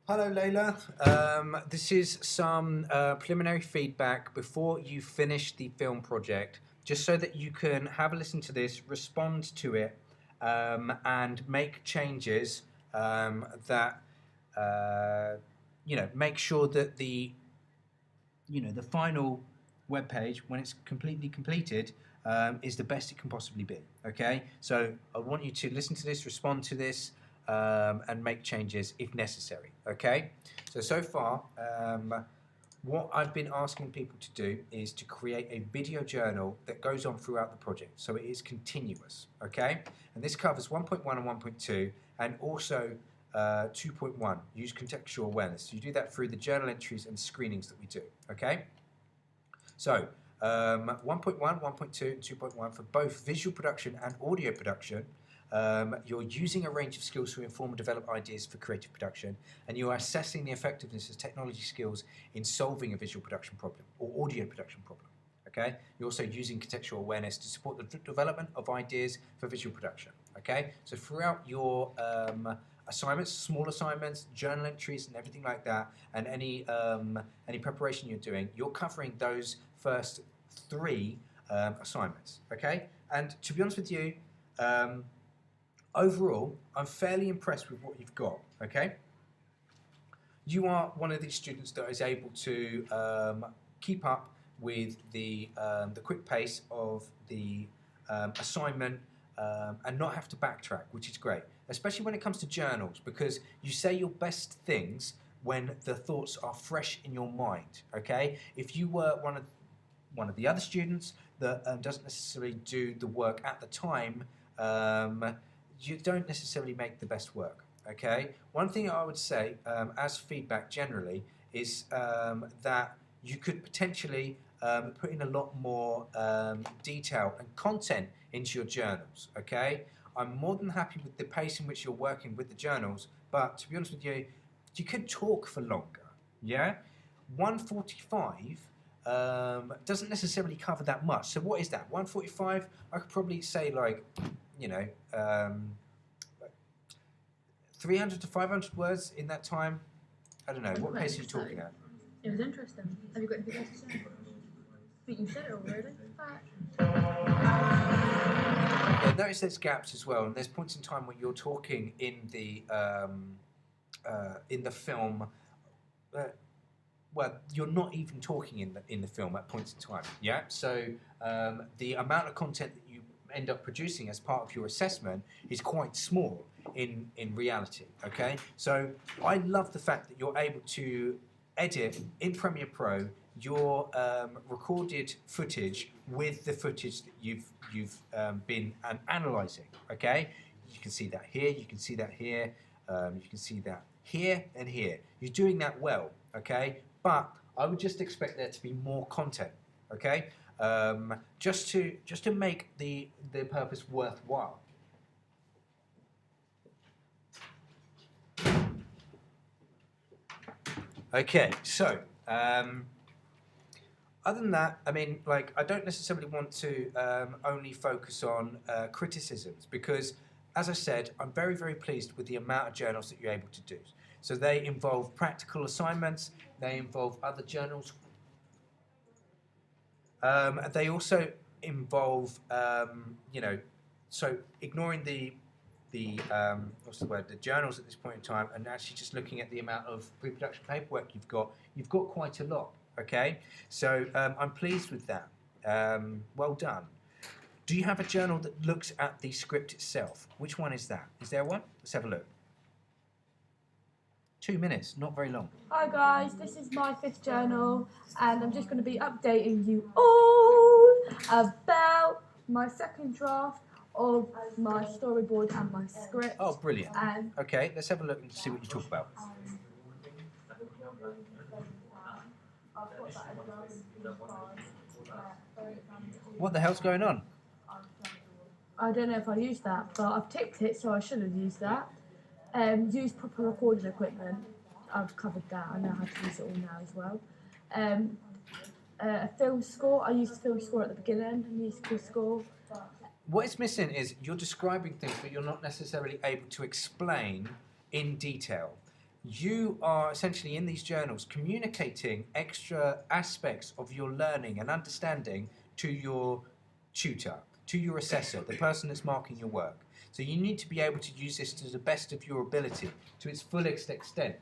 Hello, Layla. This is some preliminary feedback before you finish the film project, just so that you can have a listen to this, respond to it, and make changes that make sure that the final web page, when it's completely completed, is the best it can possibly be. Okay, so I want you to listen to this, respond to this, and make changes if necessary. Okay, so far, what I've been asking people to do is to create a video journal that goes on throughout the project, so it is continuous. Okay, and this covers 1.1 and 1.2, and also 2.1, use contextual awareness. You do that through the journal entries and screenings that we do. Okay, so 1.1, 1.2, and 2.1 for both visual production and audio production. You're using a range of skills to inform and develop ideas for creative production, and you are assessing the effectiveness of technology skills in solving a visual production problem or audio production problem. Okay, you're also using contextual awareness to support the development of ideas for visual production. Okay, so throughout your assignments, small assignments, journal entries, and everything like that, and any preparation you're doing, you're covering those first three assignments. Okay, and to be honest with you, overall, I'm fairly impressed with what you've got. Okay, you are one of these students that is able to keep up with the quick pace of the assignment and not have to backtrack, which is great, especially when it comes to journals, because you say your best things when the thoughts are fresh in your mind. Okay, if you were one of the other students that doesn't necessarily do the work at the time, you don't necessarily make the best work. Okay, one thing I would say as feedback generally is that you could potentially put in a lot more detail and content into your journals. Okay, I'm more than happy with the pace in which you're working with the journals, but to be honest with you, you could talk for longer. Yeah, 145 doesn't necessarily cover that much. So what is that? 145? I could probably say, like, 300 to 500 words in that time. I don't know. What pace are you talking at? It was interesting. Have you got anything else to say? I think you said it already. Yeah, notice there's gaps as well, and there's points in time when you're talking in the film. Well, you're not even talking in the film at points in time. Yeah. So the amount of content that you end up producing as part of your assessment is quite small in reality. Okay. So I love the fact that you're able to edit in Premiere Pro your recorded footage with the footage that you've been analysing. Okay, you can see that here, you can see that here, you can see that here and here. You're doing that well. Okay, but I would just expect there to be more content. Okay, just to make the purpose worthwhile. Okay, so other than that, I mean, like, I don't necessarily want to only focus on criticisms, because, as I said, I'm very, very pleased with the amount of journals that you're able to do. So they involve practical assignments, they involve other journals. They also involve, so ignoring the what's the word, the journals at this point in time, and actually just looking at the amount of pre-production paperwork you've got quite a lot. Okay, so I'm pleased with that. Well done. Do you have a journal that looks at the script itself? Which one is that? Is there one? Let's have a look. 2 minutes, not very long. Hi guys, this is my 5th journal, and I'm just going to be updating you all about my 2nd draft of my storyboard and my script. Oh, brilliant. Okay, let's have a look and see what you talk about. What the hell's going on? I don't know if I used that, but I've ticked it, so I should have used that. Use proper recording equipment. I've covered that. I know how to use it all now as well. A film score. I used film score at the beginning, a musical score. What is missing is you're describing things, but you're not necessarily able to explain in detail. you are essentially in these journals communicating extra aspects of your learning and understanding to your tutor, to your assessor, the person that's marking your work. So you need to be able to use this to the best of your ability, to its fullest extent.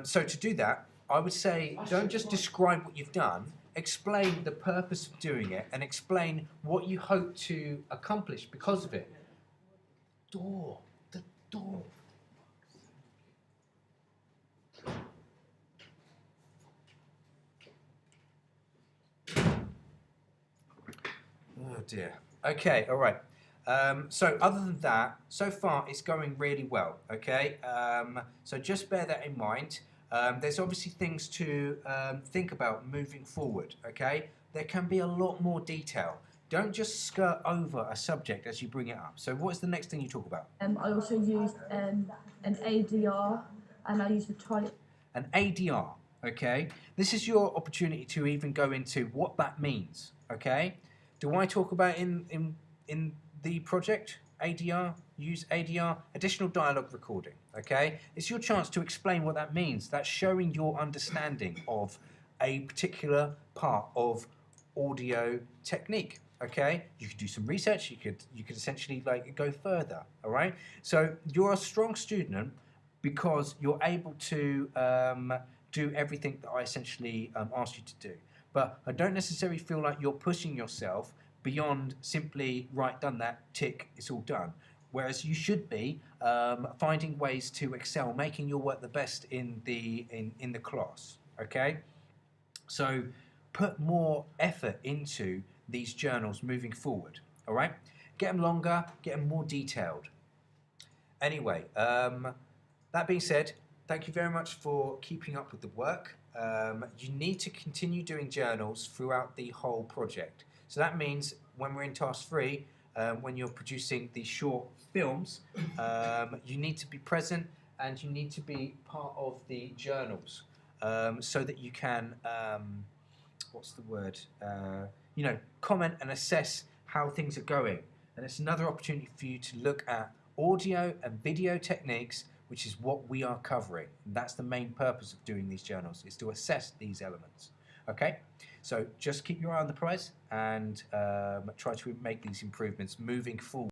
So to do that, I would say don't just describe what you've done, explain the purpose of doing it and explain what you hope to accomplish because of it. The door. Oh dear. Okay, all right. So other than that, so far it's going really well. Okay. So just bear that in mind. There's obviously things to think about moving forward. Okay. There can be a lot more detail. Don't just skirt over a subject as you bring it up. So what's the next thing you talk about? I also used an ADR, and I used the toilet. An ADR. Okay. This is your opportunity to even go into what that means. Okay. Do I talk about in the project ADR? Use ADR, additional dialogue recording. Okay, it's your chance to explain what that means. That's showing your understanding of a particular part of audio technique. Okay, you could do some research. You could essentially like go further. All right, so you're a strong student because you're able to do everything that I essentially asked you to do. But I don't necessarily feel like you're pushing yourself beyond simply, right, done that, tick, it's all done. Whereas you should be finding ways to excel, making your work the best in the class. Okay, so put more effort into these journals moving forward. All right, get them longer, get them more detailed. Anyway, that being said, thank you very much for keeping up with the work. You need to continue doing journals throughout the whole project. So that means when we're in task 3, when you're producing the short films, you need to be present and you need to be part of the journals so that you can, what's the word, comment and assess how things are going. And it's another opportunity for you to look at audio and video techniques, which is what we are covering. And that's the main purpose of doing these journals, is to assess these elements. Okay, so just keep your eye on the prize and try to make these improvements moving forward.